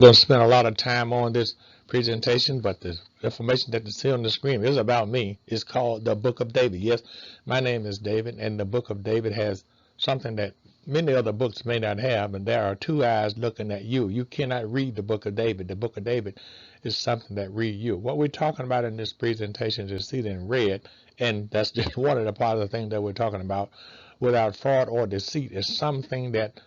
Going to spend a lot of time on this presentation, but the information that you see on the screen is about me. It's called the Book of David. Yes, my name is David, and the Book of David has something that many other books may not have, and there are two eyes looking at you. You cannot read the Book of David. The Book of David is something that read you. What we're talking about in this presentation is seen in red, and that's just one of the positive things that we're talking about. Without fraud or deceit is something that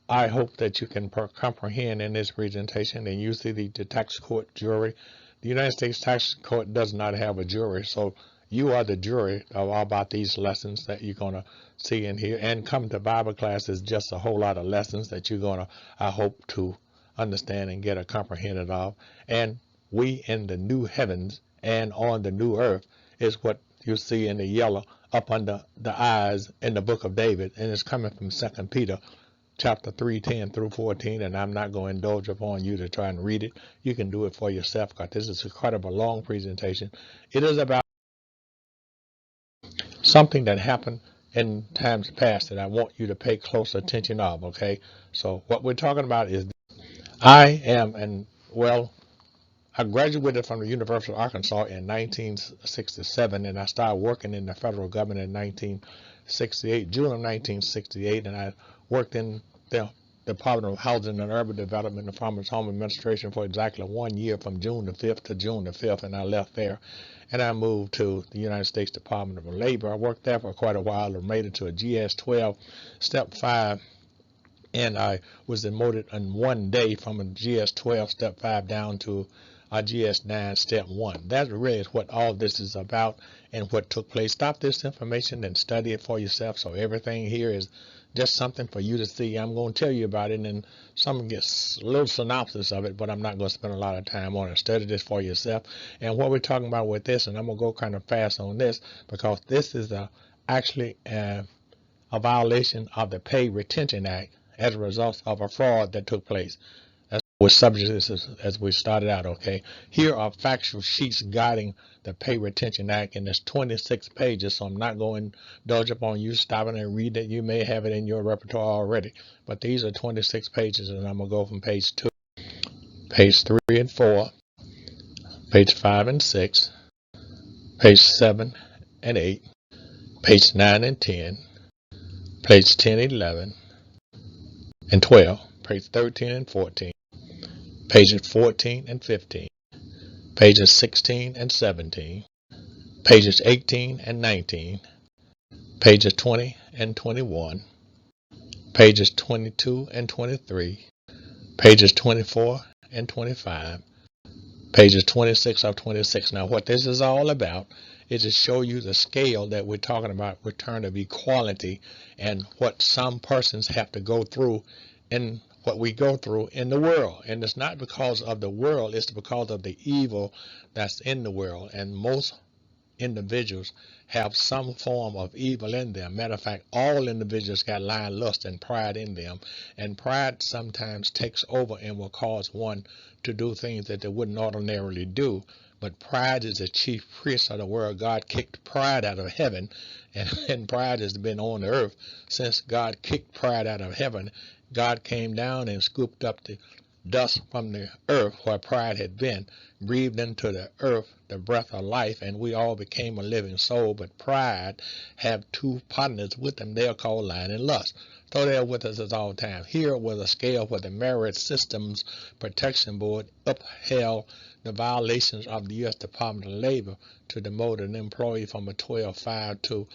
I hope that you can comprehend in this presentation. And you see the tax court jury. The United States tax court does not have a jury, so you are the jury of all about these lessons that you're going to see in here. And come to Bible class is just a whole lot of lessons that you're going to, I hope, to understand and get a comprehended of. And we in the new heavens and on the new earth is what you see in the yellow up under the eyes in the book of David, and it's coming from 2 Peter chapter 3:10 through 14, and I'm not going to indulge upon you to try and read it. You can do it for yourself because this is quite of a long presentation. It is about something that happened in times past that I want you to pay close attention of, okay? So what we're talking about is I am, and well, I graduated from the University of Arkansas in 1967, and I started working in the federal government in 1968, June of 1968, and I worked in the Department of Housing and Urban Development and Farmers Home Administration for exactly 1 year, from June the 5th to June the 5th, and I left there, and I moved to the United States Department of Labor. I worked there for quite a while and made it to a GS-12, Step 5, and I was demoted in 1 day from a GS-12 Step 5 down to a GS-9 Step 1. That really is what all this is about and what took place. Stop this information and study it for yourself. So everything here is just something for you to see. I'm going to tell you about it, and some gets a little synopsis of it, but I'm not going to spend a lot of time on it. Study this for yourself. And what we're talking about with this, and I'm going to go kind of fast on this because this is actually a violation of the Pay Retention Act as a result of a fraud that took place. That's what subject this is as we started out, okay? Here are factual sheets guiding the Pay Retention Act, and there's 26 pages, so I'm not going to indulge upon you stopping and read it. You may have it in your repertoire already, but these are 26 pages, and I'm going to go from page 2, page 3 and 4, page 5 and 6, page 7 and 8, page 9 and 10, page 10, 11, and 12, page 13 and 14, pages 14 and 15, pages 16 and 17, pages 18 and 19, pages 20 and 21, pages 22 and 23, pages 24 and 25, pages 26 of 26. Now what this is all about is to show you the scale that we're talking about, return of equality, and what some persons have to go through and what we go through in the world. And it's not because of the world, it's because of the evil that's in the world. And most individuals have some form of evil in them. Matter of fact, all individuals got lying, lust, and pride in them. And pride sometimes takes over and will cause one to do things that they wouldn't ordinarily do. But pride is the chief priest of the world. God kicked pride out of heaven, and pride has been on the earth since God kicked pride out of heaven. God came down and scooped up the dust from the earth where pride had been, breathed into the earth the breath of life, and we all became a living soul. But pride have two partners with them. They are called lying and lust. So they're with us at all times. Here was a scale where the Merit Systems Protection Board upheld the violations of the U.S. Department of Labor to demote an employee from a 12-5 to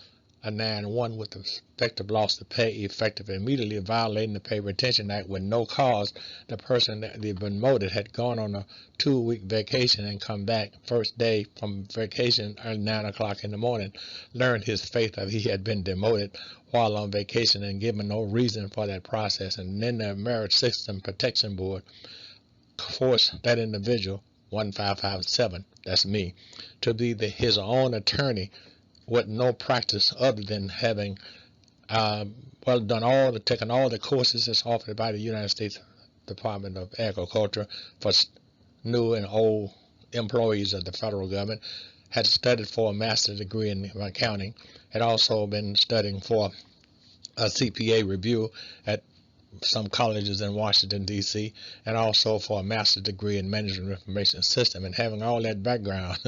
a 9-1 with the effective loss of pay effective immediately, violating the Pay Retention Act with no cause. The person that had been demoted had gone on a 2-week vacation and come back first day from vacation at 9 o'clock in the morning, learned his fate that he had been demoted while on vacation and given no reason for that process. And then the Merit System Protection Board forced that individual, 1557, that's me, to be his own attorney with no practice other than having taken all the courses that's offered by the United States Department of Agriculture for new and old employees of the federal government, had studied for a master's degree in accounting, had also been studying for a CPA review at some colleges in Washington, D.C., and also for a master's degree in management information system. And having all that background,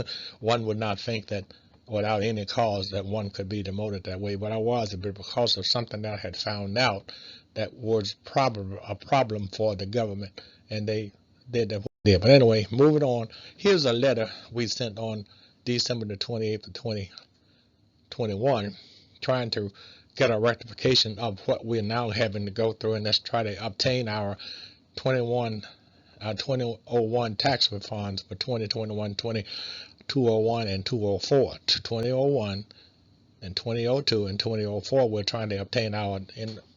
one would not think that without any cause that one could be demoted that way. But I was, but because of something that I had found out that was probably a problem for the government, and they did that. But anyway, moving on. Here's a letter we sent on December the 28th of 2021, trying to get a rectification of what we're now having to go through, and let's try to obtain our 2001 tax refunds for 2021, 2001, and 204. 2001 and 2002 and 2004, we're trying to obtain our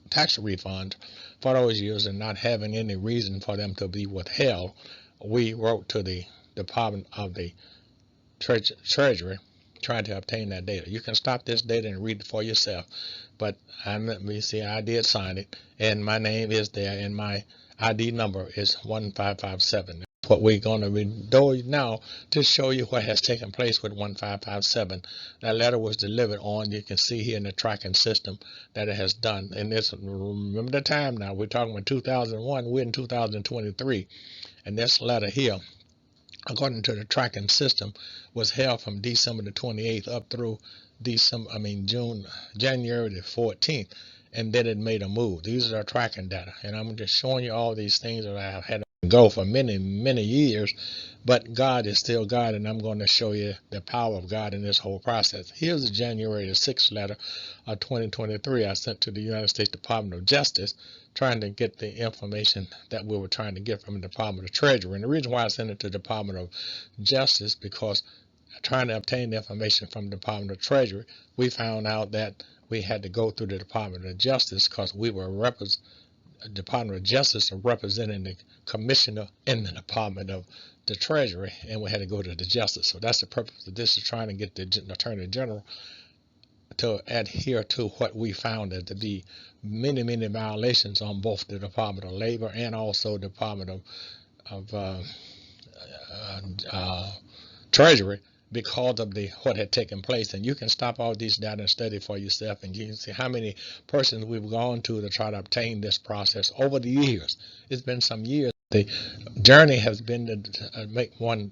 tax refunds for those years and not having any reason for them to be withheld. We wrote to the Department of the Treasury trying to obtain that data. You can stop this data and read it for yourself. But I did sign it, and my name is there, and my ID number is 1557. What we're going to do now to show you what has taken place with 1557. That letter was delivered on, you can see here in the tracking system that it has done. And this, remember the time now, we're talking about 2001, we're in 2023. And this letter here, according to the tracking system, was held from December the 28th up through January the 14th, and then it made a move. These are our tracking data, and I'm just showing you all these things that I have had to go for many, many years, but God is still God, and I'm going to show you the power of God in this whole process. Here's the January the 6th letter of 2023 I sent to the United States Department of Justice, trying to get the information that we were trying to get from the Department of Treasury. And the reason why I sent it to the Department of Justice, because trying to obtain the information from the Department of Treasury, we found out that we had to go through the Department of Justice because we were Department of Justice representing the commissioner in the Department of the Treasury, and we had to go to the Justice. So that's the purpose of this, is trying to get the Attorney General to adhere to what we found to be many, many violations on both the Department of Labor and also the Department of Treasury, because of what had taken place. And you can stop all these data and study for yourself, and you can see how many persons we've gone to try to obtain this process over the years. It's been some years. The journey has been to make one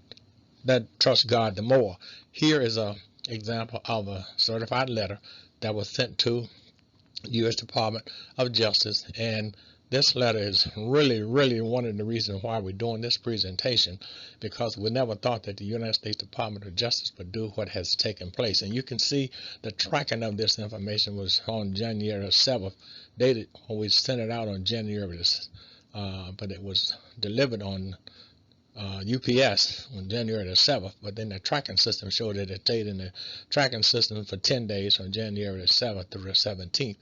that trusts God the more. Here is an example of a certified letter that was sent to U.S. Department of Justice, and this letter is really, really one of the reasons why we're doing this presentation, because we never thought that the United States Department of Justice would do what has taken place. And you can see the tracking of this information was on January 7th, dated when we sent it out on January, but it was delivered on UPS on January the 7th, but then the tracking system showed that it stayed in the tracking system for 10 days from January the 7th through the 17th.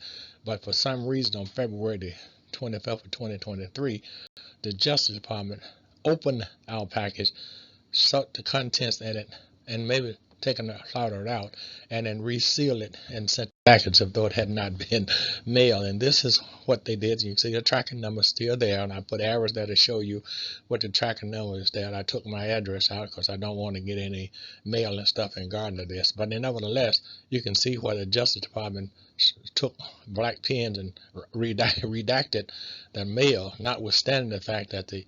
But for some reason on February the 25th of 2023, the Justice Department opened our package, sucked the contents in it, and maybe taken the powder out, and then resealed it and sent the package as though it had not been mailed. And this is what they did. You can see the tracking number is still there, and I put arrows there to show you what the tracking number is there. And I took my address out because I don't want to get any mail and stuff in regard to this. But nevertheless, you can see where the Justice Department took black pens and redacted the mail, notwithstanding the fact that the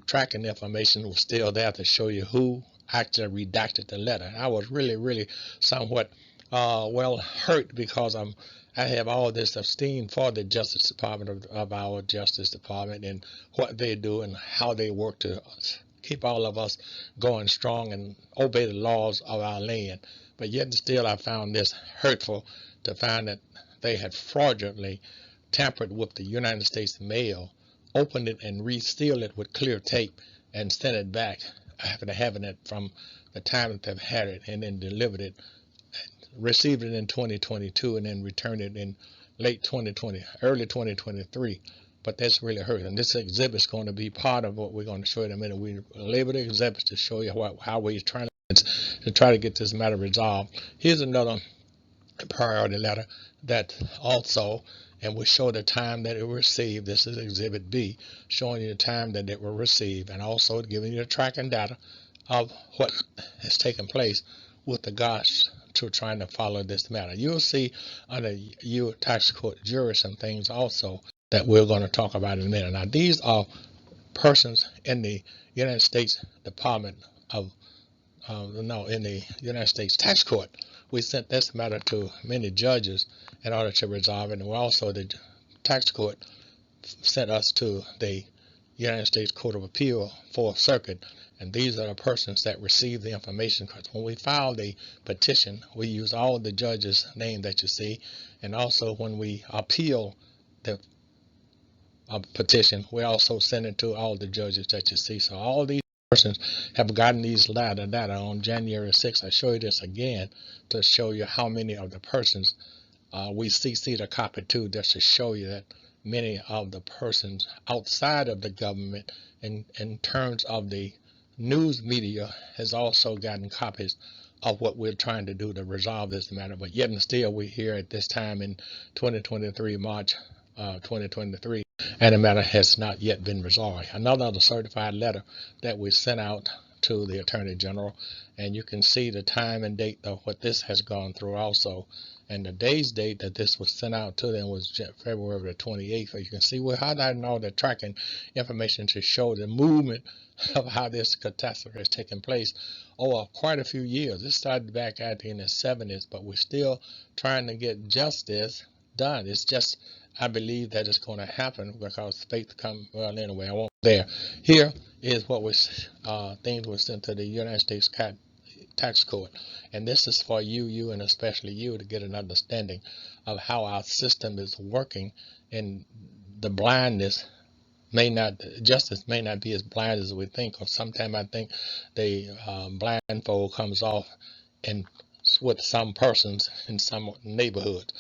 tracking information was still there to show you who actually redacted the letter. I was really, really somewhat hurt, because I have all this esteem for the Justice Department of our Justice Department and what they do and how they work to keep all of us going strong and obey the laws of our land. But yet still I found this hurtful, to find that they had fraudulently tampered with the United States mail, opened it and resealed it with clear tape and sent it back after having it from the time that they've had it, and then delivered it, received it in 2022, and then returned it in late 2020, early 2023. But that's really hurt. And this exhibit is going to be part of what we're going to show you in a minute. We labeled the exhibits to show you how we're trying to try to get this matter resolved. Here's another priority letter that also, and we show the time that it was received. This is Exhibit B, showing you the time that it was received, and also giving you the tracking data of what has taken place with regards to trying to follow this matter. You'll see under your tax court jury some things also that we're going to talk about in a minute. Now, these are persons in the United States Department of in the United States Tax Court. We sent this matter to many judges in order to resolve it, and also the tax court sent us to the United States Court of Appeal, Fourth Circuit, and these are the persons that receive the information. Because when we file the petition, we use all the judges' name that you see, and also when we appeal the petition, we also send it to all the judges that you see. So all these persons have gotten these data on January 6th. I show you this again to show you how many of the persons we CC'd a copy to, just to show you that many of the persons outside of the government in terms of the news media has also gotten copies of what we're trying to do to resolve this matter. But yet and still we're here at this time in 2023, March 2023, and the matter has not yet been resolved. Another certified letter that we sent out to the Attorney General, and you can see the time and date of what this has gone through also. And the day's date that this was sent out to them was February the 28th. You can see we're highlighting all the tracking information to show the movement of how this catastrophe has taken place over quite a few years. This started back out in the 70s, but we're still trying to get justice done. It's just, I believe that it's going to happen because faith come, well, anyway, I won't there. Here is what was things were sent to the United States Tax Court, and this is for you and especially you to get an understanding of how our system is working, and the blindness justice may not be as blind as we think, or sometimes I think the blindfold comes off and with some persons in some neighborhoods.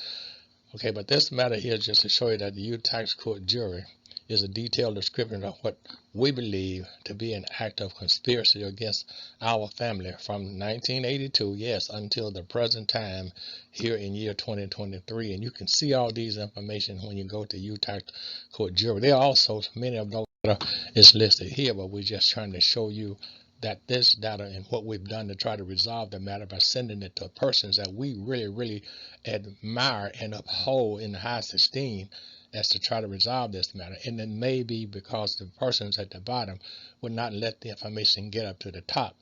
Okay, but this matter here is just to show you that the U.S. Tax Court jury is a detailed description of what we believe to be an act of conspiracy against our family from 1982, yes, until the present time here in year 2023. And you can see all these information when you go to U.S. Tax Court jury. There are also many of those that is listed here, but we're just trying to show you that this data and what we've done to try to resolve the matter by sending it to persons that we really admire and uphold in the highest esteem as to try to resolve this matter. And it may be because the persons at the bottom would not let the information get up to the top.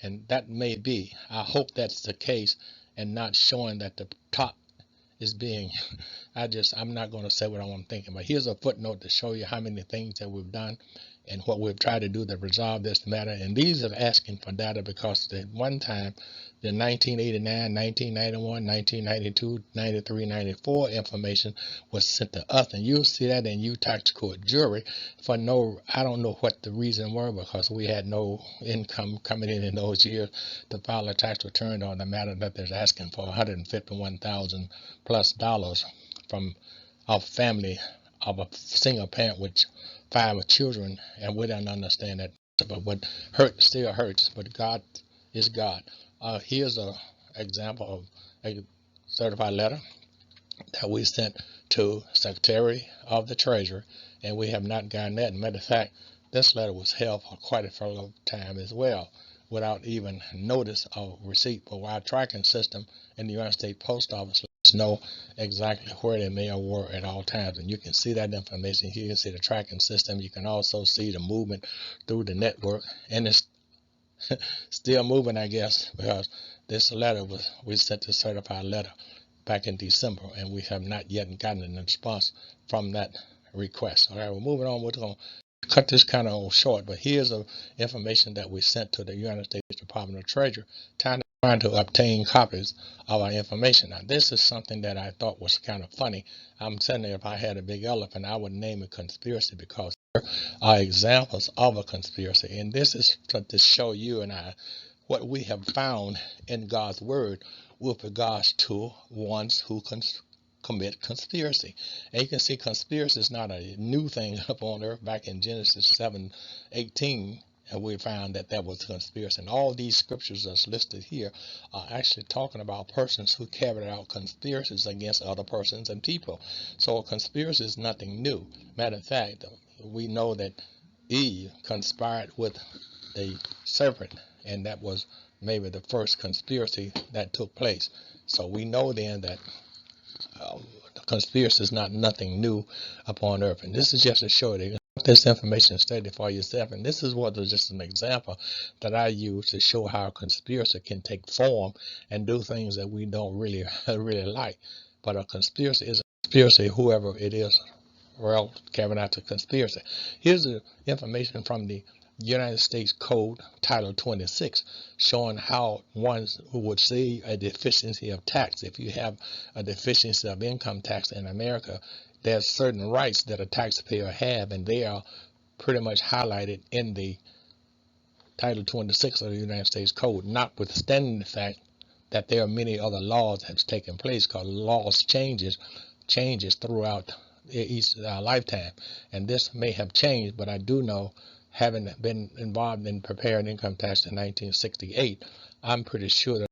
And that may be. I hope that's the case, and not showing that the top is being I'm not going to say what I'm thinking, but here's a footnote to show you how many things that we've done and what we've tried to do to resolve this matter. And these are asking for data because at one time, the 1989, 1991, 1992, 93, 94 information was sent to us. And you'll see that in U Tax Court jury for I don't know what the reason were, because we had no income coming in those years to file a tax return on the matter that they're asking for $151,000 plus from a family of a single parent with 5 children, and we don't understand that. But what still hurts. But God is God. Here's an example of a certified letter that we sent to Secretary of the Treasury, and we have not gotten that. Matter of fact, this letter was held for quite a long time as well, without even notice of receipt. But our tracking system in the United States Post Office lets us know exactly where the mail were at all times, and you can see that information here. You can see the tracking system. You can also see the movement through the network, and it's still moving, I guess, because this letter we sent a certified letter back in December, and we have not yet gotten a response from that request. All right, we're moving on. We're going to cut this kind of short, but here's the information that we sent to the United States Department of Treasury, trying to obtain copies of our information. Now, this is something that I thought was kind of funny. I'm saying that if I had a big elephant, I would name it conspiracy, because there are examples of a conspiracy. And this is to show you and I what we have found in God's Word with regards to ones who commit conspiracy. And you can see conspiracy is not a new thing up on earth. Back in Genesis 7:18, and we found that was a conspiracy. And all these scriptures that's listed here are actually talking about persons who carried out conspiracies against other persons and people. So a conspiracy is nothing new. Matter of fact, we know that Eve conspired with the serpent, and that was maybe the first conspiracy that took place. So we know then that conspiracy is not nothing new upon earth. And this is just to show that this information study for yourself. And this is what was just an example that I use to show how a conspiracy can take form and do things that we don't really really like. But a conspiracy is a conspiracy, whoever it is. Well, carrying out the conspiracy. Here's the information from the United States Code, Title 26, showing how ones who would see a deficiency of tax. If you have a deficiency of income tax in America, there's certain rights that a taxpayer have, and they are pretty much highlighted in the Title 26 of the United States Code, notwithstanding the fact that there are many other laws that have taken place, because laws changes throughout each lifetime, and this may have changed, but I do know, having been involved in preparing income tax in 1968, I'm pretty sure that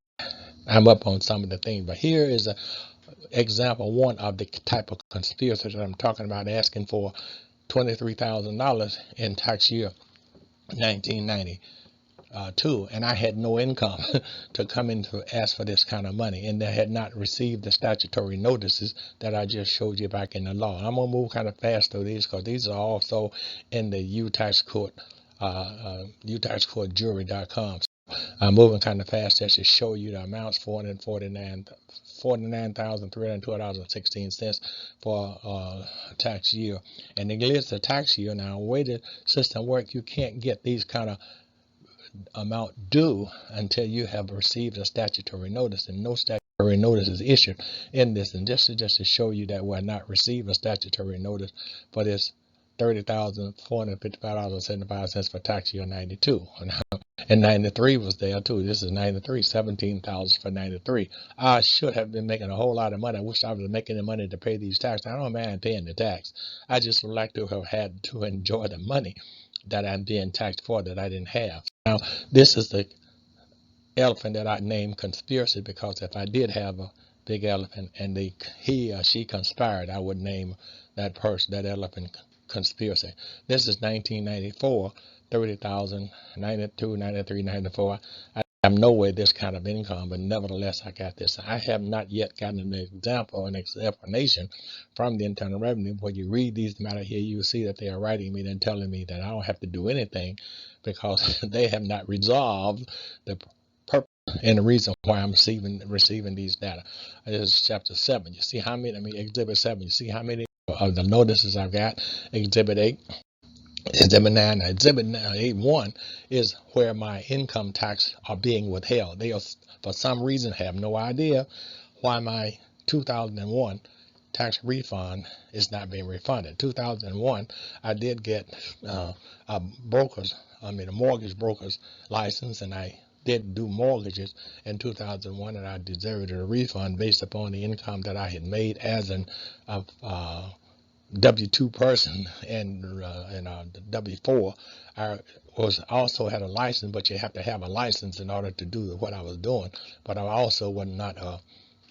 I'm up on some of the things. But here is an example one of the type of conspiracy that I'm talking about, asking for $23,000 in tax year 1992, and I had no income to come in to ask for this kind of money, and they had not received the statutory notices that I just showed you back in the law. And I'm gonna move kind of fast through these because these are also in the UTax Court, UTaxCourtJury.com. I'm moving kind of fast just to show you the amounts: $49,312.16 for tax year. And it is the tax year. Now, the way the system works, you can't get these kind of amount due until you have received a statutory notice, and no statutory notice is issued in this. And just to show you that we're not receiving a statutory notice for this $30,455.75 for tax year 92. And 93 was there too. This is 93, $17,000 for 93. I should have been making a whole lot of money. I wish I was making the money to pay these taxes. I don't mind paying the tax. I just would like to have had to enjoy the money that I'm being taxed for that I didn't have. Now, this is the elephant that I named conspiracy, because if I did have a big elephant and he or she conspired, I would name that person, that elephant, conspiracy. This is 1994, 30,000, 92, 93, 94. I have nowhere this kind of income, but nevertheless, I got this. I have not yet gotten an example, an explanation from the Internal Revenue. When you read these matter here, you will see that they are writing me and telling me that I don't have to do anything, because they have not resolved the purpose and the reason why I'm receiving these data. This is chapter 7. You see how many, exhibit 7, you see how many of the notices I've got. Exhibit 8, exhibit 9, exhibit 8.1 is where my income tax are being withheld. They are, for some reason, have no idea why my 2001 tax refund is not being refunded. 2001, I did get a mortgage broker's license, and I did do mortgages in 2001, and I deserved a refund based upon the income that I had made as an W-2 person, and W-4. I also had a license, but you have to have a license in order to do what I was doing. But I also was not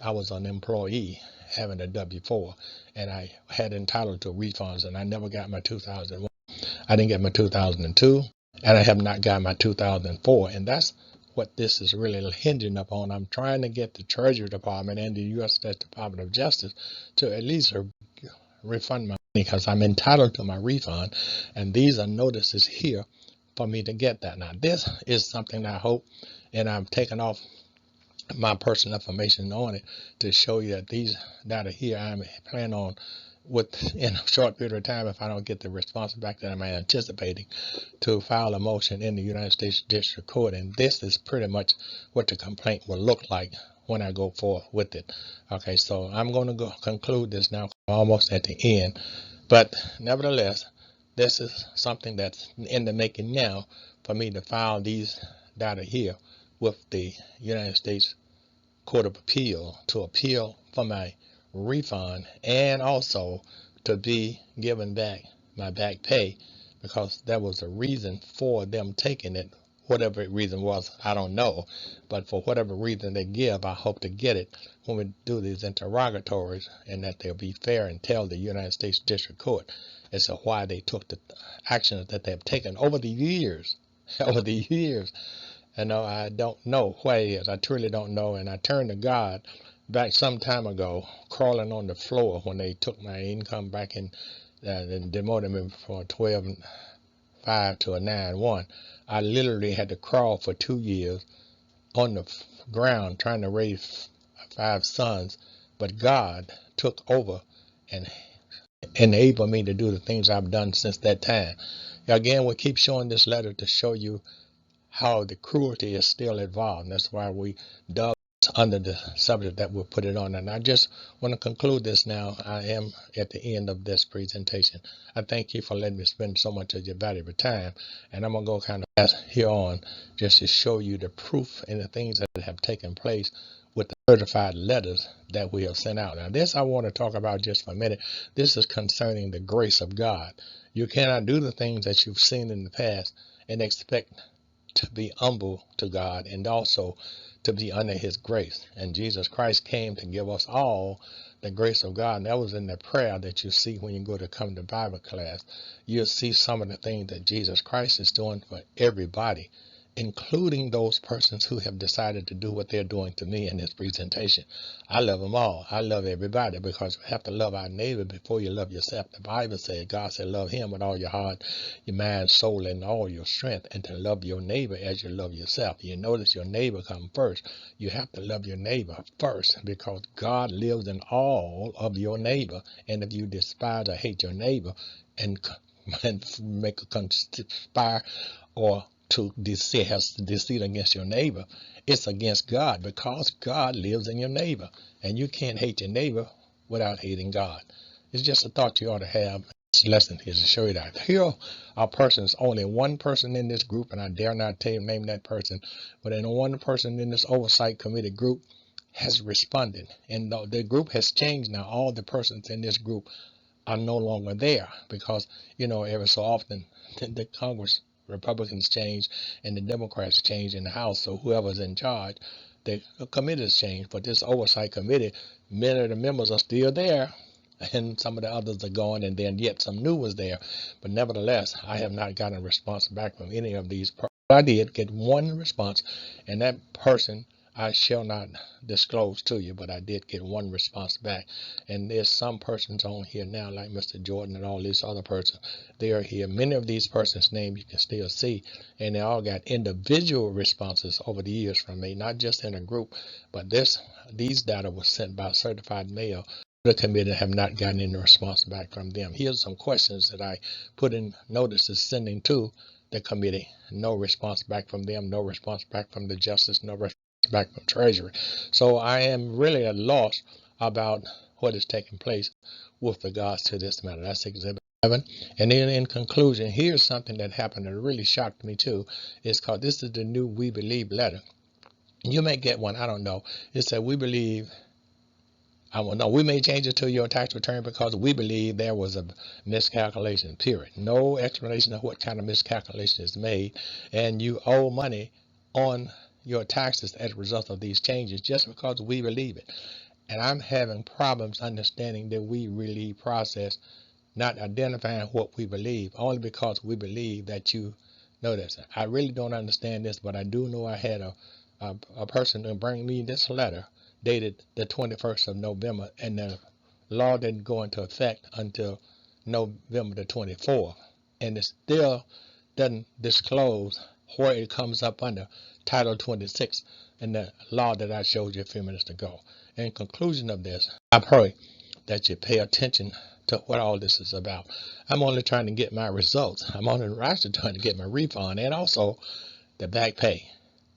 I was an employee having a W-4, and I had entitled to refunds, and I never got my 2001. I didn't get my 2002, and I have not got my 2004, and that's what this is really hinging upon. I'm trying to get the Treasury Department and the U.S. Department of Justice to at least refund my money, because I'm entitled to my refund, and these are notices here for me to get that. Now, this is something I hope, and I've taken off my personal information on it to show you that these data here, I'm planning on, within a short period of time, if I don't get the response back that I'm anticipating, to file a motion in the United States District Court. And this is pretty much what the complaint will look like when I go forth with it. Okay, so I'm going to conclude this now, almost at the end. But nevertheless, this is something that's in the making now for me to file these data here with the United States Court of Appeal, to appeal for my refund, and also to be given back my back pay, because that was a reason for them taking it. Whatever reason was, I don't know, but for whatever reason they give, I hope to get it when we do these interrogatories, and that they'll be fair and tell the United States District Court as to why they took the actions that they've taken over the years. Over the years. I don't know what it is. I truly don't know, and I turn to God back some time ago, crawling on the floor when they took my income back in and demoted me from a 12.5 to a 9.1. I literally had to crawl for 2 years on the ground trying to raise 5 sons, but God took over and enabled me to do the things I've done since that time. Again, we keep showing this letter to show you how the cruelty is still involved. And that's why we dug under the subject that we'll put it on. And I just want to conclude this now. I am at the end of this presentation. I thank you for letting me spend so much of your valuable time. And I'm going to go kind of here on just to show you the proof and the things that have taken place with the certified letters that we have sent out. Now, this I want to talk about just for a minute. This is concerning the grace of God. You cannot do the things that you've seen in the past and expect to be humble to God and also to be under his grace. And Jesus Christ came to give us all the grace of God. And that was in the prayer that you see when you go to come to Bible class. You'll see some of the things that Jesus Christ is doing for everybody, including those persons who have decided to do what they're doing to me in this presentation. I love them all. I love everybody because we have to love our neighbor before you love yourself. The Bible says, God said, love him with all your heart, your mind, soul, and all your strength, and to love your neighbor as you love yourself. You notice your neighbor come first. You have to love your neighbor first because God lives in all of your neighbor. And if you despise or hate your neighbor and make a conspire or to deceit against your neighbor, it's against God because God lives in your neighbor. And you can't hate your neighbor without hating God. It's just a thought you ought to have. This lesson is to show you that. Here are persons, only one person in this group, and I dare not name that person, but then one person in this oversight committee group has responded. And the group has changed now. All the persons in this group are no longer there because, every so often the Congress Republicans change and the Democrats change in the House. So whoever's in charge, the committees change. But this oversight committee, many of the members are still there, and some of the others are gone, and then yet some new ones there. But nevertheless, I have not gotten a response back from any of these. I did get one response, and that person I shall not disclose to you, but I did get one response back. And there's some persons on here now, like Mr. Jordan and all these other persons. They are here. Many of these persons' names you can still see, and they all got individual responses over the years from me, not just in a group. But these data was sent by certified mail. The committee have not gotten any response back from them. Here's some questions that I put in notices sending to the committee. No response back from them. No response back from the justice. No response back from Treasury. So I am really at a loss about what is taking place with regards to this matter. That's Exhibit 7. And then in conclusion, here's something that happened that really shocked me too. It's called, this is the new We Believe letter. You may get one, I don't know. It said, we believe, I don't know, we may change it to your tax return because we believe there was a miscalculation, period. No explanation of what kind of miscalculation is made. And you owe money on your taxes as a result of these changes just because we believe it. And I'm having problems understanding the we believe process, not identifying what we believe, only because we believe that you know this. I really don't understand this, but I do know I had a person to bring me this letter dated the 21st of November, and the law didn't go into effect until November the 24th. And it still doesn't disclose where it comes up under Title 26 in the law that I showed you a few minutes ago. In conclusion of this, I pray that you pay attention to what all this is about. I'm only trying to get my results. I'm only actually trying to get my refund and also the back pay.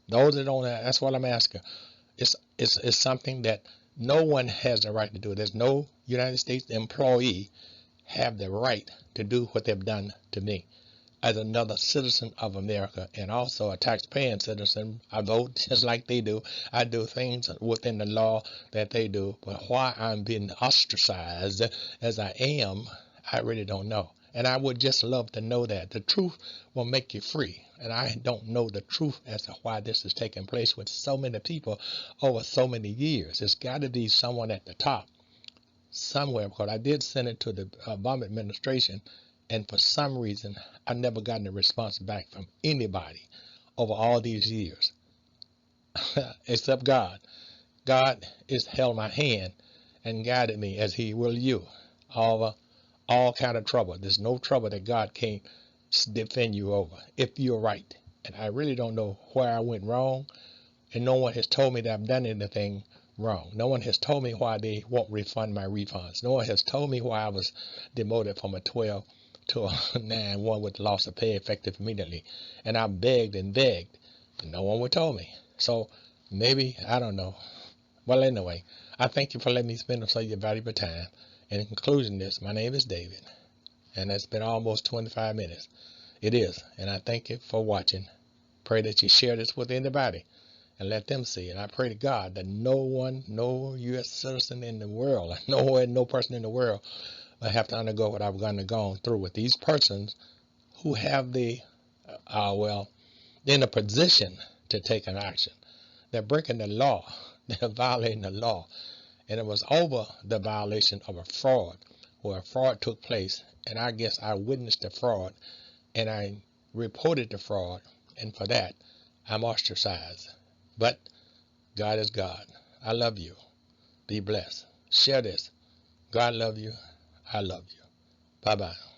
Those that don't, that's what I'm asking. It's something that no one has the right to do. There's no United States employee have the right to do what they've done to me. As another citizen of America and also a tax-paying citizen, I vote just like they do. I do things within the law that they do. But why I'm being ostracized as I am, I really don't know. And I would just love to know that. The truth will make you free. And I don't know the truth as to why this is taking place with so many people over so many years. It's got to be someone at the top somewhere, because I did send it to the Obama administration, and for some reason I never gotten a response back from anybody over all these years except God. God has held my hand and guided me as He will you over all kind of trouble. There's no trouble that God can't defend you over if you're right. And I really don't know where I went wrong, and no one has told me that I've done anything wrong. No one has told me why they won't refund my refunds. No one has told me why I was demoted from a 12 to a 9, one with loss of pay effective immediately. And I begged and begged, and no one would tell me. So maybe, I don't know. Well, anyway, I thank you for letting me spend some of your valuable time. And in conclusion, my name is David, and it's been almost 25 minutes. It is, and I thank you for watching. Pray that you share this with anybody and let them see it. I pray to God that no one, no U.S. citizen in the world, no person in the world will have to undergo what I've gone through with these persons who have in a position to take an action. They're breaking the law. They're violating the law. And it was over the violation of a fraud, where a fraud took place. And I guess I witnessed the fraud and I reported the fraud. And for that, I'm ostracized. But God is God. I love you. Be blessed. Share this. God love you. I love you. Bye-bye.